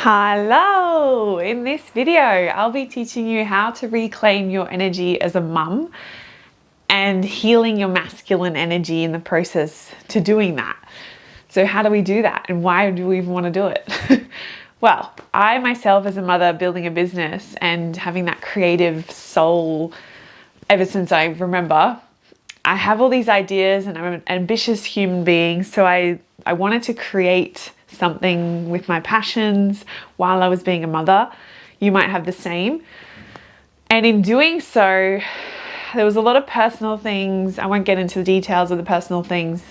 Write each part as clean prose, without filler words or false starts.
Hello! In this video, I'll be teaching you how to reclaim your energy as a mum and healing your masculine energy in the process to doing that. So how do we do that and why do we even want to do it? Well, I myself as a mother building a business and having that creative soul ever since I remember, I have all these ideas and I'm an ambitious human being. So I wanted to create something with my passions while I was being a mother. You might have the same. And in doing so, there was a lot of personal things. I won't get into the details of the personal things.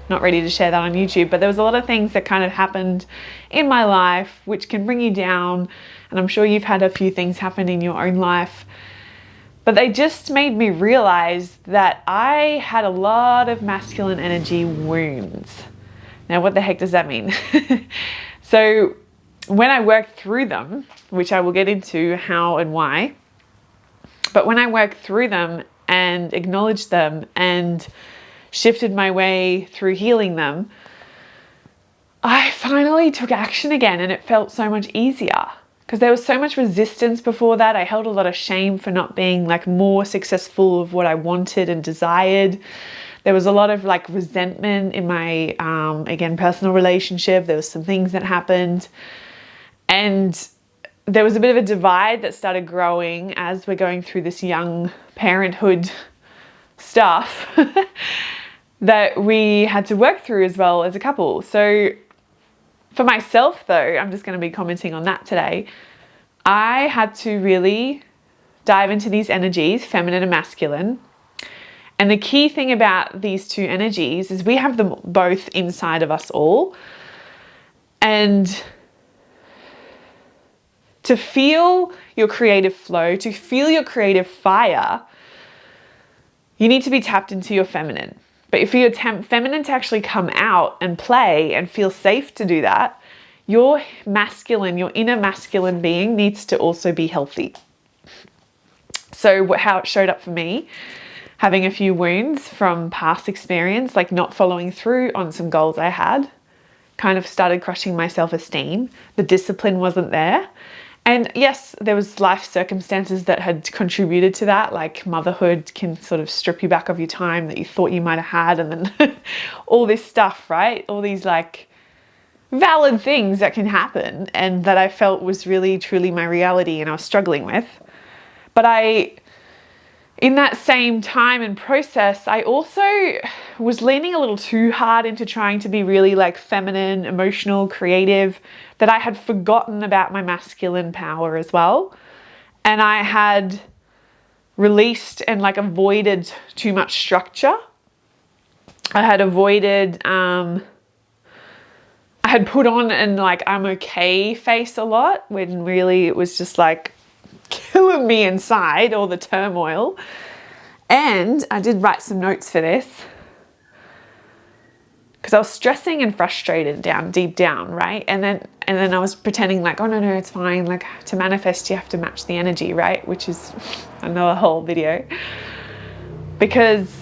Not ready to share that on YouTube, but there was a lot of things that kind of happened in my life which can bring you down. And I'm sure you've had a few things happen in your own life. But they just made me realize that I had a lot of masculine energy wounds. Now, what the heck does that mean? So when I worked through them, which I will get into how and why, but when I worked through them and acknowledged them and shifted my way through healing them, I finally took action again and it felt so much easier because there was so much resistance before that. I held a lot of shame for not being like more successful of what I wanted and desired. There was a lot of like resentment in my, again, personal relationship. There was some things that happened and there was a bit of a divide that started growing as we're going through this young parenthood stuff that we had to work through as well as a couple. So for myself though, I'm just going to be commenting on that today. I had to really dive into these energies, feminine and masculine. And the key thing about these two energies is we have them both inside of us all. And to feel your creative flow, to feel your creative fire, you need to be tapped into your feminine. But for your feminine to actually come out and play and feel safe to do that, your masculine, your inner masculine being needs to also be healthy. So how it showed up for me, having a few wounds from past experience, like not following through on some goals I had, kind of started crushing my self-esteem. The discipline wasn't there. And yes, there was life circumstances that had contributed to that, like motherhood can sort of strip you back of your time that you thought you might have had, and then all this stuff, right? All these like valid things that can happen and that I felt was really truly my reality and I was struggling with. But in that same time and process, I also was leaning a little too hard into trying to be really like feminine, emotional, creative, that I had forgotten about my masculine power as well. And I had released and like avoided too much structure. I had avoided, I had put on an like I'm okay face a lot when really it was just like killing me inside, all the turmoil. And I did write some notes for this because I was stressing and frustrated deep down, right? And then I was pretending like, oh no, it's fine. Like to manifest, you have to match the energy, right? Which is another whole video. Because,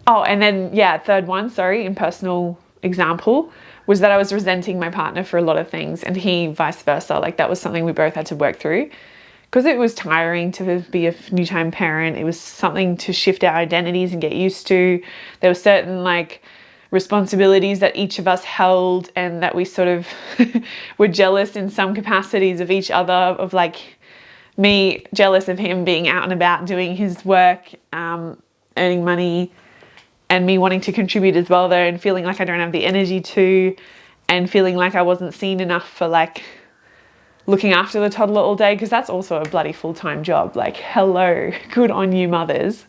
oh, and then yeah, third one, sorry, impersonal example was that I was resenting my partner for a lot of things and he vice versa. Like that was something we both had to work through because it was tiring to be a new time parent. It was something to shift our identities and get used to. There were certain like responsibilities that each of us held and that we sort of were jealous in some capacities of each other, of like me jealous of him being out and about doing his work, earning money, and me wanting to contribute as well though, and feeling like I don't have the energy to, and feeling like I wasn't seen enough for like looking after the toddler all day, because that's also a bloody full-time job. Like, hello, good on you mothers.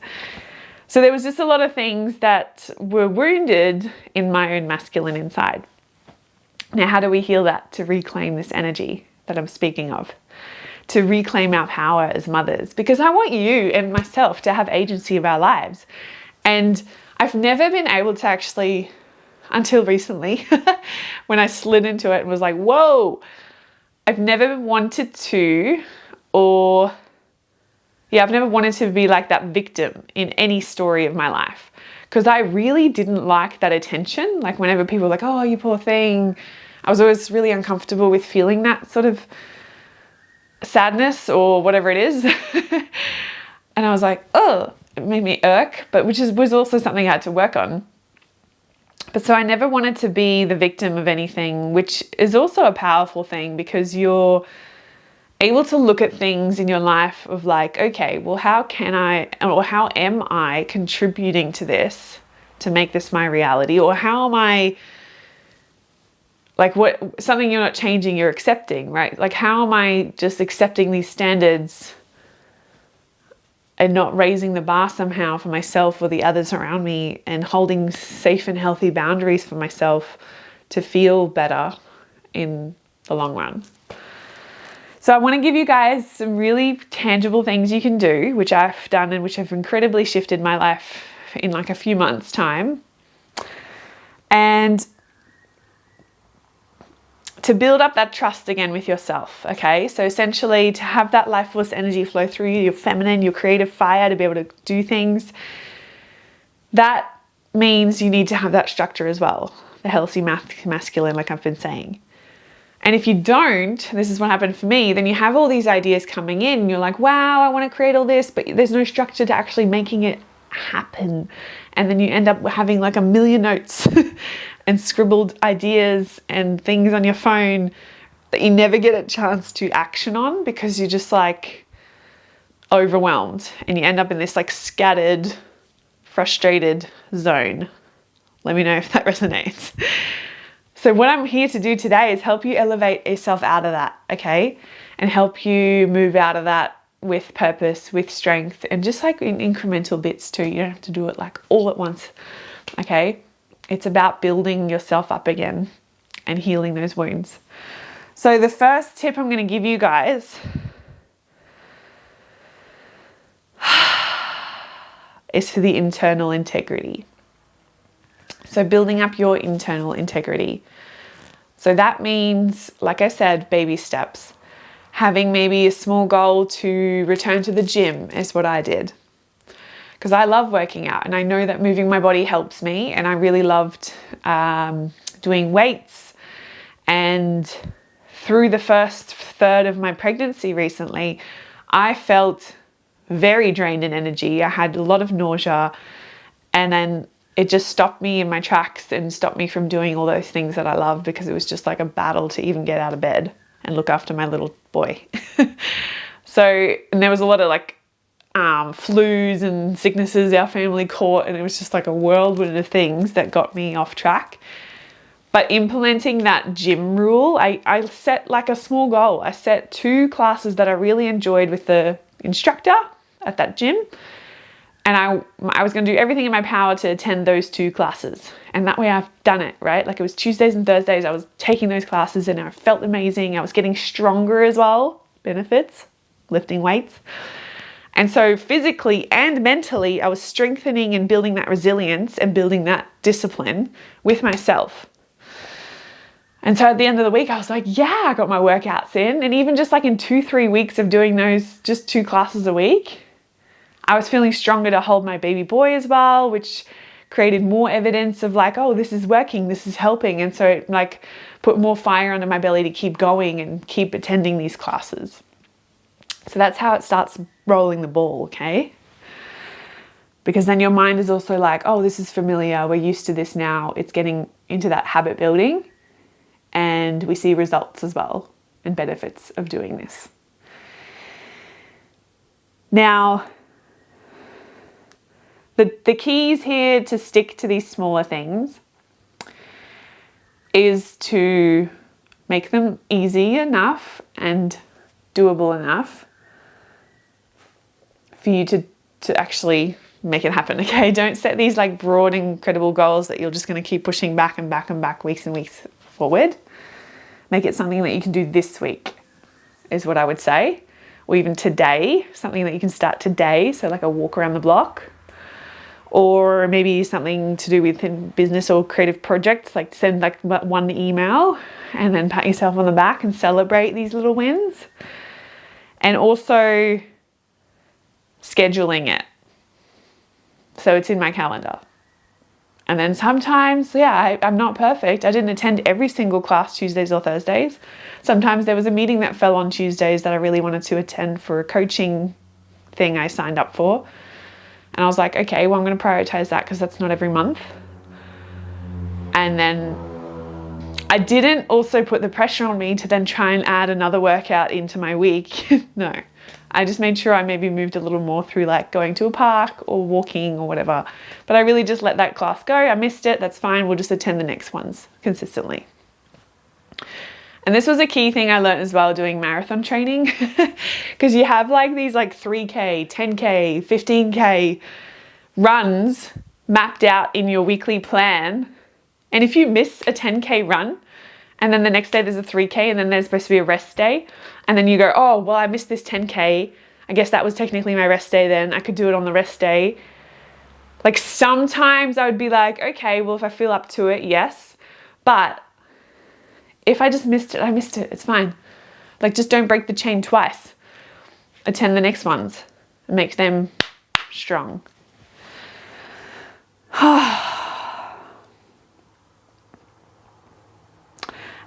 So there was just a lot of things that were wounded in my own masculine inside. Now, how do we heal that to reclaim this energy that I'm speaking of? To reclaim our power as mothers? Because I want you and myself to have agency of our lives. And I've never been able to actually, until recently, when I slid into it and was like, whoa, I've never wanted to, I've never wanted to be like that victim in any story of my life. Because I really didn't like that attention. Like whenever people were like, oh, you poor thing, I was always really uncomfortable with feeling that sort of sadness or whatever it is. And I was like, oh, it made me irk, but was also something I had to work on. But so I never wanted to be the victim of anything, which is also a powerful thing, because you're able to look at things in your life of like, okay, well, how am I contributing to this to make this my reality? Or how am I, like, something you're not changing, you're accepting, right? Like, how am I just accepting these standards and not raising the bar somehow for myself or the others around me, and holding safe and healthy boundaries for myself to feel better in the long run? So I want to give you guys some really tangible things you can do, which I've done and which have incredibly shifted my life in like a few months' time. And to build up that trust again with yourself, okay? So essentially to have that life force energy flow through you, your feminine, your creative fire, to be able to do things, that means you need to have that structure as well, the healthy masculine, like I've been saying. And if you don't, this is what happened for me, then you have all these ideas coming in and you're like, wow, I want to create all this, but there's no structure to actually making it happen. And then you end up having like a million notes and scribbled ideas and things on your phone that you never get a chance to action on, because you're just like overwhelmed, and you end up in this like scattered, frustrated zone. Let me know if that resonates. So what I'm here to do today is help you elevate yourself out of that, okay? And help you move out of that with purpose, with strength, and just like in incremental bits too. You don't have to do it like all at once, okay? It's about building yourself up again and healing those wounds. So the first tip I'm going to give you guys is for the internal integrity. So building up your internal integrity. So that means, like I said, baby steps. Having maybe a small goal to return to the gym is what I did. Because I love working out, and I know that moving my body helps me, and I really loved doing weights. And through the first third of my pregnancy recently, I felt very drained in energy. I had a lot of nausea, and then it just stopped me in my tracks and stopped me from doing all those things that I love, because it was just like a battle to even get out of bed and look after my little boy. So, and there was a lot of like flus and sicknesses our family caught, and it was just like a whirlwind of things that got me off track. But implementing that gym rule, I set like a small goal. I set 2 classes that I really enjoyed with the instructor at that gym. And I was going to do everything in my power to attend those 2 classes. And that way I've done it, right? Like it was Tuesdays and Thursdays. I was taking those classes and I felt amazing. I was getting stronger as well. Benefits, lifting weights. And so physically and mentally, I was strengthening and building that resilience and building that discipline with myself. And so at the end of the week, I was like, yeah, I got my workouts in. And even just like in 2-3 weeks of doing those just 2 classes a week, I was feeling stronger to hold my baby boy as well, which created more evidence of like, oh, this is working, this is helping. And so it like put more fire under my belly to keep going and keep attending these classes. So that's how it starts rolling the ball, okay? Because then your mind is also like, oh, this is familiar, we're used to this now. It's getting into that habit building, and we see results as well and benefits of doing this. Now, the keys here to stick to these smaller things is to make them easy enough and doable enough for you to actually make it happen, okay? Don't set these like broad, incredible goals that you're just going to keep pushing back and back and back, weeks and weeks forward. Make it something that you can do this week, is what I would say. Or even today, something that you can start today. So like a walk around the block. Or maybe something to do with business or creative projects, like send like 1 email and then pat yourself on the back and celebrate these little wins. And also scheduling it. So it's in my calendar. And then sometimes, yeah, I'm not perfect. I didn't attend every single class Tuesdays or Thursdays. Sometimes there was a meeting that fell on Tuesdays that I really wanted to attend for a coaching thing I signed up for. And I was like, okay, well, I'm going to prioritize that because that's not every month. And then I didn't also put the pressure on me to then try and add another workout into my week. No, I just made sure I maybe moved a little more through like going to a park or walking or whatever. But I really just let that class go. I missed it. That's fine. We'll just attend the next ones consistently. And this was a key thing I learned as well doing marathon training, because you have like these like 3K, 10K, 15K runs mapped out in your weekly plan. And if you miss a 10K run and then the next day there's a 3K and then there's supposed to be a rest day, and then you go, oh, well, I missed this 10K. I guess that was technically my rest day then. I could do it on the rest day. Like sometimes I would be like, okay, well, if I feel up to it, yes. But if I just missed it, I missed it. It's fine. Like just don't break the chain twice. Attend the next ones and make them strong.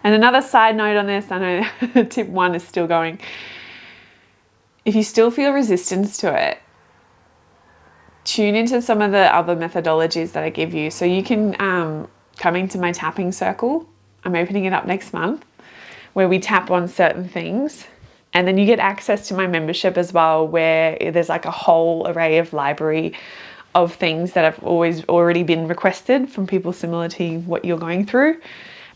And another side note on this, I know tip 1 is still going. If you still feel resistance to it, tune into some of the other methodologies that I give you. So you can come into my tapping circle. I'm opening it up next month, where we tap on certain things. And then you get access to my membership as well, where there's like a whole array of library of things that have already been requested from people similar to what you're going through.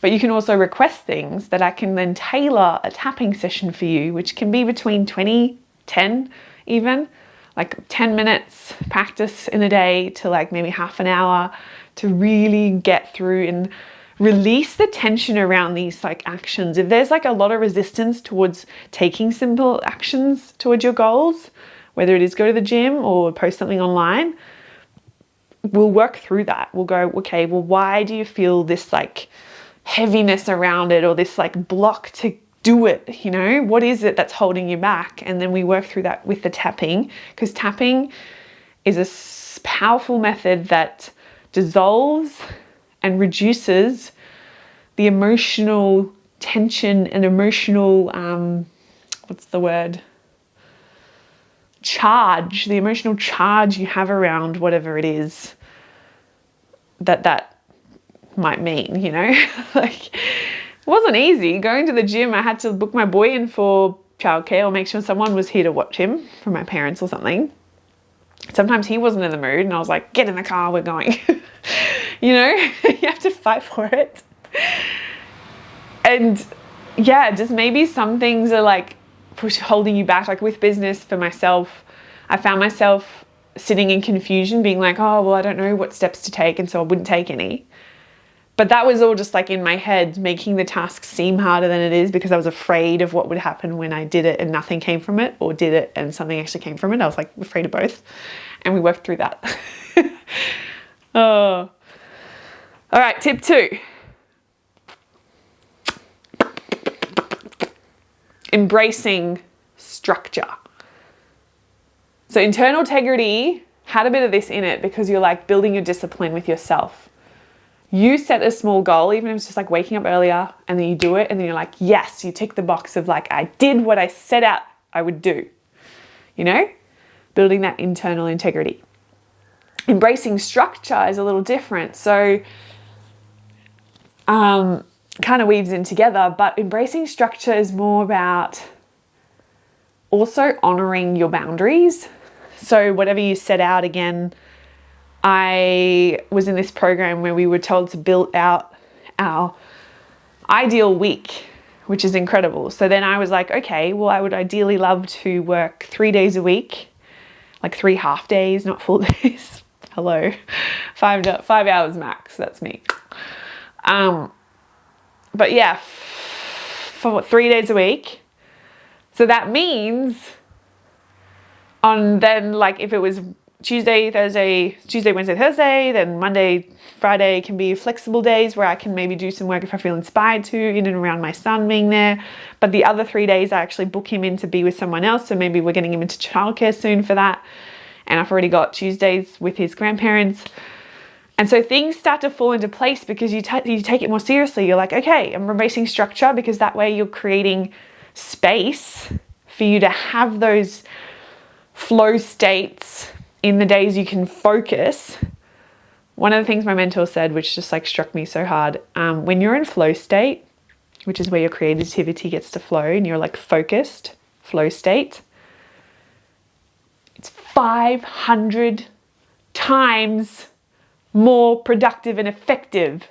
But you can also request things that I can then tailor a tapping session for you, which can be between 20, 10 even, like 10 minutes practice in a day to like maybe half an hour to really get through and release the tension around these like actions. If there's like a lot of resistance towards taking simple actions towards your goals, whether it is go to the gym or post something online, we'll work through that. We'll go, okay, well, why do you feel this like heaviness around it or this like block to do it? You know, what is it that's holding you back? And then we work through that with the tapping, because tapping is a powerful method that dissolves and reduces the emotional tension and emotional, charge, the emotional charge you have around whatever it is that might mean, you know. Like, it wasn't easy going to the gym. I had to book my boy in for childcare or make sure someone was here to watch him from my parents or something. Sometimes he wasn't in the mood and I was like, get in the car, we're going. You know, you have to fight for it. And yeah, just maybe some things are like holding you back. Like with business for myself, I found myself sitting in confusion, being like, oh, well, I don't know what steps to take, and so I wouldn't take any. But that was all just like in my head, making the task seem harder than it is, because I was afraid of what would happen when I did it and nothing came from it, or did it and something actually came from it. I was like afraid of both, and we worked through that. Oh. All right, tip 2. Embracing structure. So internal integrity had a bit of this in it, because you're like building your discipline with yourself. You set a small goal, even if it's just like waking up earlier, and then you do it, and then you're like, yes, you tick the box of like, I did what I set out I would do. You know, building that internal integrity. Embracing structure is a little different. So kind of weaves in together, but embracing structure is more about also honoring your boundaries. So whatever you set out, again, I was in this program where we were told to build out our ideal week, which is incredible. So then I was like, okay, well, I would ideally love to work 3 days a week, like 3 half days, not full days. Hello, 5 hours max, that's me. But yeah, for 3 days a week. So that means if it was Tuesday, Wednesday, Thursday, then Monday, Friday can be flexible days where I can maybe do some work if I feel inspired to, in and around my son being there. But the other 3 days I actually book him in to be with someone else. So maybe we're getting him into childcare soon for that. And I've already got Tuesdays with his grandparents. And so things start to fall into place because you take it more seriously. You're like, okay, I'm embracing structure, because that way you're creating space for you to have those flow states in the days you can focus. One of the things my mentor said, which just like struck me so hard, when you're in flow state, which is where your creativity gets to flow and you're like focused flow state, it's 500 times more productive and effective.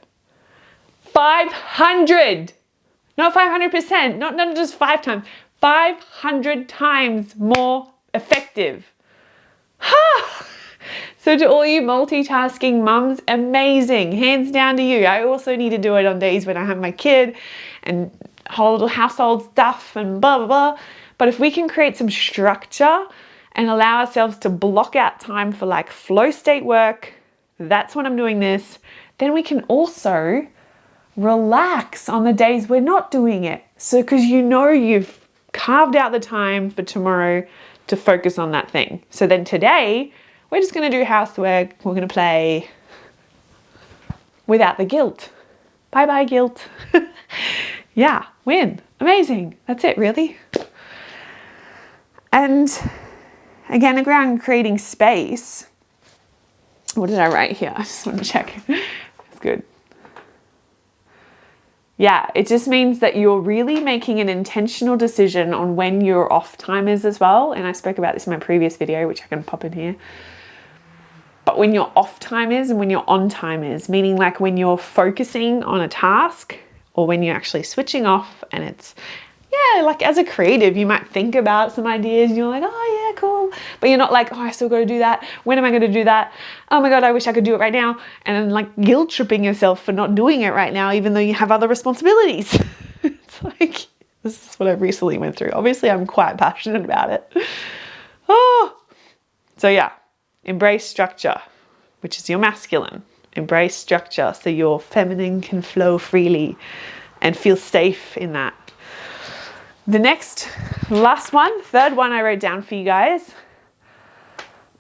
500, not 500%, not just 5 times, 500 times more effective. So to all you multitasking mums, amazing, hands down to you. I also need to do it on days when I have my kid and whole household stuff and blah, blah, blah. But if we can create some structure and allow ourselves to block out time for like flow state work, that's when I'm doing this, then we can also relax on the days we're not doing it. So because you know you've carved out the time for tomorrow to focus on that thing. So then today, we're just going to do housework. We're going to play without the guilt. Bye-bye guilt. Yeah, win. Amazing. That's it, really. And again, around creating space, what did I write here? I just want to check. It's good. Yeah, it just means that you're really making an intentional decision on when your off time is as well. And I spoke about this in my previous video, which I can pop in here. But when your off time is and when your on time is, meaning like when you're focusing on a task or when you're actually switching off, and it's, yeah, like as a creative, you might think about some ideas and you're like, oh yeah, cool. But you're not like, oh, I still got to do that. When am I going to do that? Oh my God, I wish I could do it right now. And then like guilt tripping yourself for not doing it right now, even though you have other responsibilities. It's like, this is what I recently went through. Obviously, I'm quite passionate about it. Oh, so yeah, embrace structure, which is your masculine. Embrace structure so your feminine can flow freely and feel safe in that. The next, last one, third one I wrote down for you guys.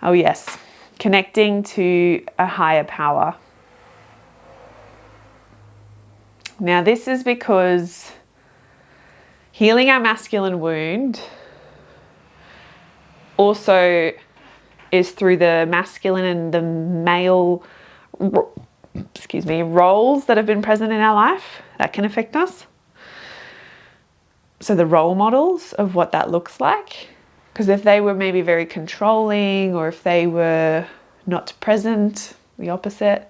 Oh yes, connecting to a higher power. Now this is because healing our masculine wound also is through the masculine and the male, roles that have been present in our life that can affect us. So the role models of what that looks like, because if they were maybe very controlling or if they were not present, the opposite,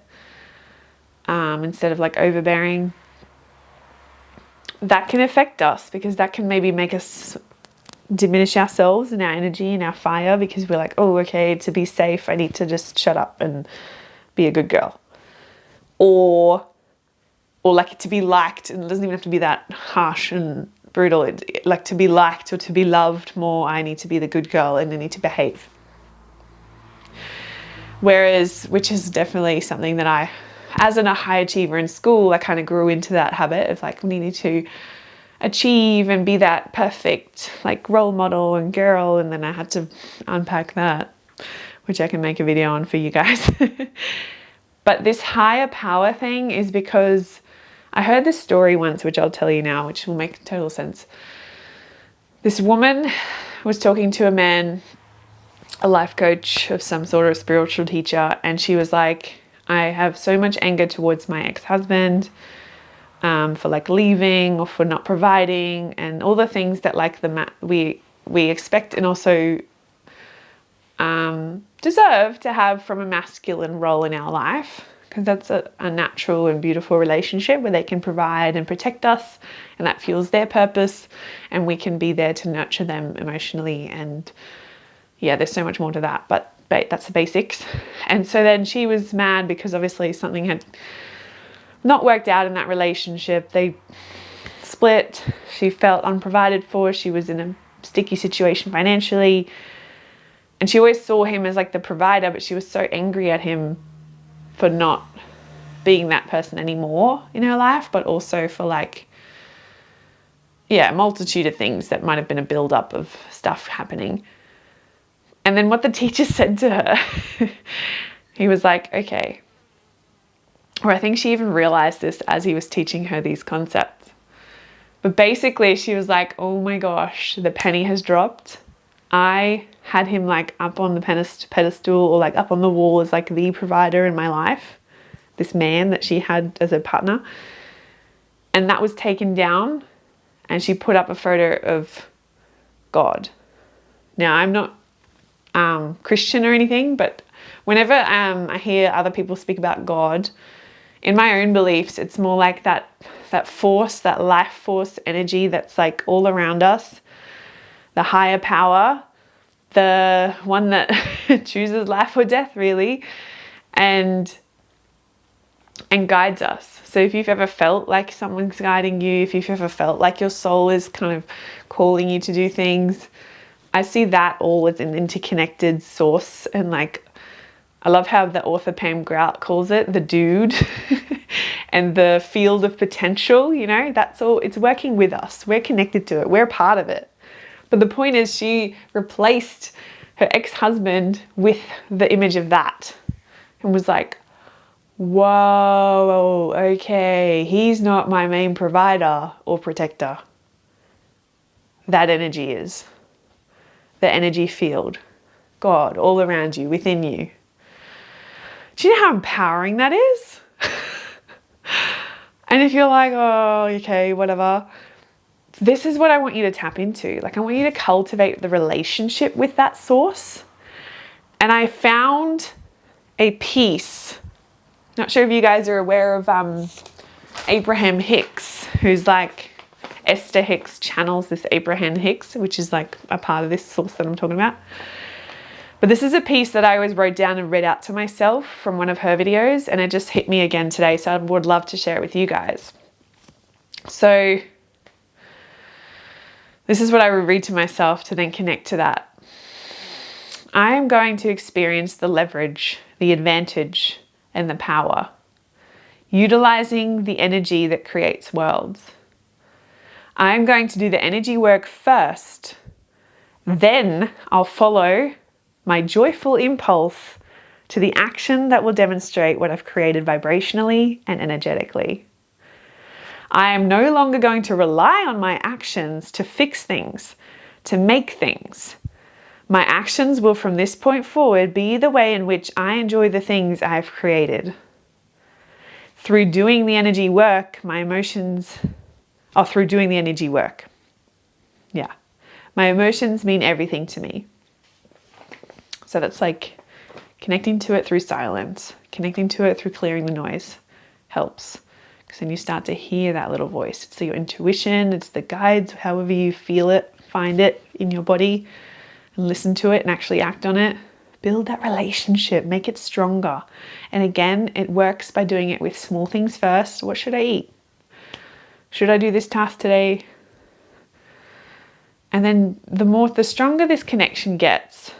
instead of like overbearing, that can affect us, because that can maybe make us diminish ourselves and our energy and our fire, because we're like, oh, okay, to be safe, I need to just shut up and be a good girl. Or like to be liked, and it doesn't even have to be that harsh and brutal. Like to be liked or to be loved more, I need to be the good girl and I need to behave. Whereas, which is definitely something that I, as a high achiever in school, I kind of grew into that habit of like needing to achieve and be that perfect like role model and girl, and then I had to unpack that, which I can make a video on for you guys. But this higher power thing is because I heard this story once, which I'll tell you now, which will make total sense. This woman was talking to a man, a life coach of some sort, of spiritual teacher, and she was like, I have so much anger towards my ex-husband for like leaving or for not providing, and all the things that like we expect and also deserve to have from a masculine role in our life, because that's a natural and beautiful relationship where they can provide and protect us, and that fuels their purpose, and we can be there to nurture them emotionally. And yeah, there's so much more to that, but that's the basics. And so then she was mad because obviously something had not worked out in that relationship. They split. She felt unprovided for. She was in a sticky situation financially. And she always saw him as like the provider, but she was so angry at him for not being that person anymore in her life, but also for like, yeah, a multitude of things that might have been a build-up of stuff happening. And then what the teacher said to her, he was like, okay, Or I think she even realized this as he was teaching her these concepts. But basically she was like, oh my gosh, the penny has dropped. I had him like up on the pedestal or like up on the wall as like the provider in my life. This man that she had as a partner. And that was taken down, and she put up a photo of God. Now, I'm not Christian or anything, but whenever I hear other people speak about God, in my own beliefs, it's more like that force, that life force energy that's like all around us, the higher power, the one that chooses life or death, really, and guides us. So if you've ever felt like someone's guiding you, if you've ever felt like your soul is kind of calling you to do things, I see that all as an interconnected source. And like, I love how the author Pam Grout calls it the dude and the field of potential, you know, that's all, it's working with us. We're connected to it. We're a part of it. But the point is she replaced her ex-husband with the image of that and was like, whoa, okay, he's not my main provider or protector. That energy is. The energy field. God, all around you, within you. Do you know how empowering that is? And if you're like, oh, okay, whatever. This is what I want you to tap into. Like, I want you to cultivate the relationship with that source. And I found a piece. Not sure if you guys are aware of Abraham Hicks, who's like Esther Hicks channels this Abraham Hicks, which is like a part of this source that I'm talking about. But this is a piece that I always wrote down and read out to myself from one of her videos, and it just hit me again today, so I would love to share it with you guys. So this is what I would read to myself to then connect to that. I am going to experience the leverage, the advantage, and the power, utilizing the energy that creates worlds. I am going to do the energy work first, then I'll follow my joyful impulse to the action that will demonstrate what I've created vibrationally and energetically. I am no longer going to rely on my actions to fix things, to make things. My actions will from this point forward be the way in which I enjoy the things I've created. Through doing the energy work, my emotions mean everything to me. So that's like connecting to it through silence, connecting to it through clearing the noise helps. Because then you start to hear that little voice. It's your intuition, it's the guides, however you feel it, find it in your body. And listen to it and actually act on it. Build that relationship, make it stronger. And again, it works by doing it with small things first. What should I eat? Should I do this task today? And then the stronger this connection gets,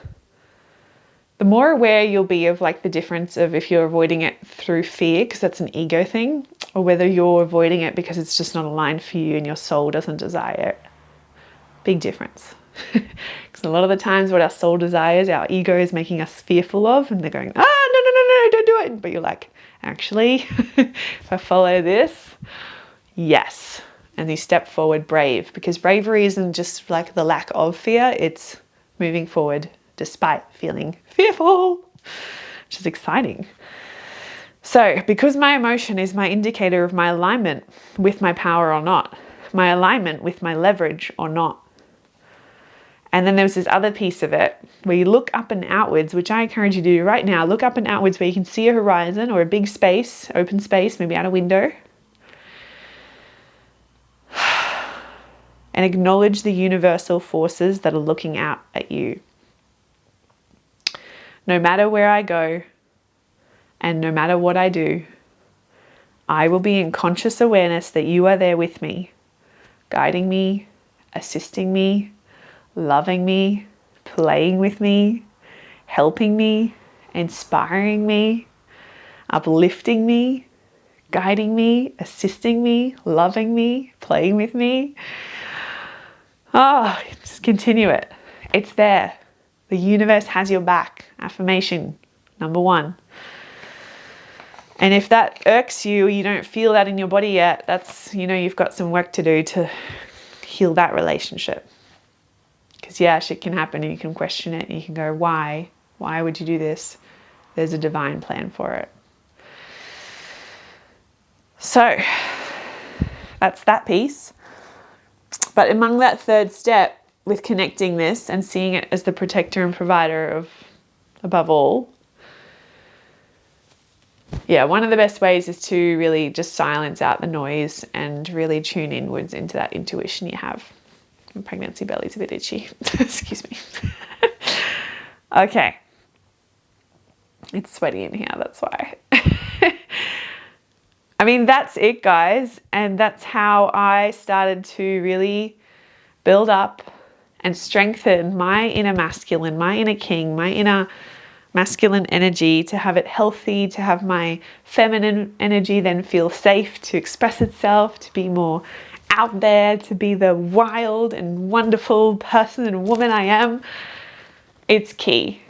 the more aware you'll be of like the difference of if you're avoiding it through fear, because that's an ego thing, or whether you're avoiding it because it's just not aligned for you and your soul doesn't desire it. Big difference. Because a lot of the times what our soul desires, our ego is making us fearful of, and they're going, no, don't do it. But you're like, actually, if I follow this, yes. And you step forward brave, because bravery isn't just like the lack of fear, it's moving forward despite feeling fearful, which is exciting. So because my emotion is my indicator of my alignment with my power or not, my alignment with my leverage or not. And then there's this other piece of it where you look up and outwards, which I encourage you to do right now. Look up and outwards where you can see a horizon or a big space, open space, maybe out a window. And acknowledge the universal forces that are looking out at you. No matter where I go and no matter what I do, I will be in conscious awareness that you are there with me, guiding me, assisting me, loving me, playing with me, helping me, inspiring me, uplifting me, guiding me, assisting me, loving me, playing with me. Just continue it. It's there. The universe has your back. Affirmation number 1. And if that irks you, you don't feel that in your body yet, that's, you know, you've got some work to do to heal that relationship. Because yeah, shit can happen and you can question it and you can go, why? Why would you do this? There's a divine plan for it. So that's that piece. But among that third step with connecting this and seeing it as the protector and provider of above all, yeah, one of the best ways is to really just silence out the noise and really tune inwards into that intuition you have. My pregnancy belly's a bit itchy. Excuse me. Okay. It's sweaty in here, that's why. I mean, that's it, guys. And that's how I started to really build up and strengthen my inner masculine, my inner king, my inner masculine energy, to have it healthy, to have my feminine energy then feel safe to express itself, to be more out there, to be the wild and wonderful person and woman I am. It's key.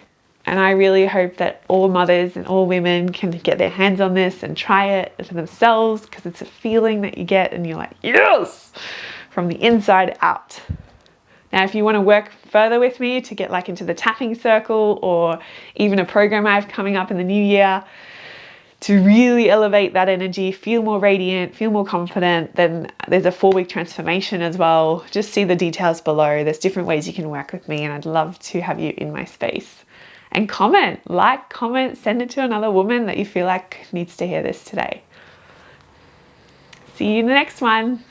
And I really hope that all mothers and all women can get their hands on this and try it for themselves, because it's a feeling that you get and you're like, yes, from the inside out. Now, if you want to work further with me to get like into the tapping circle, or even a program I have coming up in the new year to really elevate that energy, feel more radiant, feel more confident, then there's a 4-week transformation as well. Just see the details below. There's different ways you can work with me, and I'd love to have you in my space. And comment, send it to another woman that you feel like needs to hear this today. See you in the next one.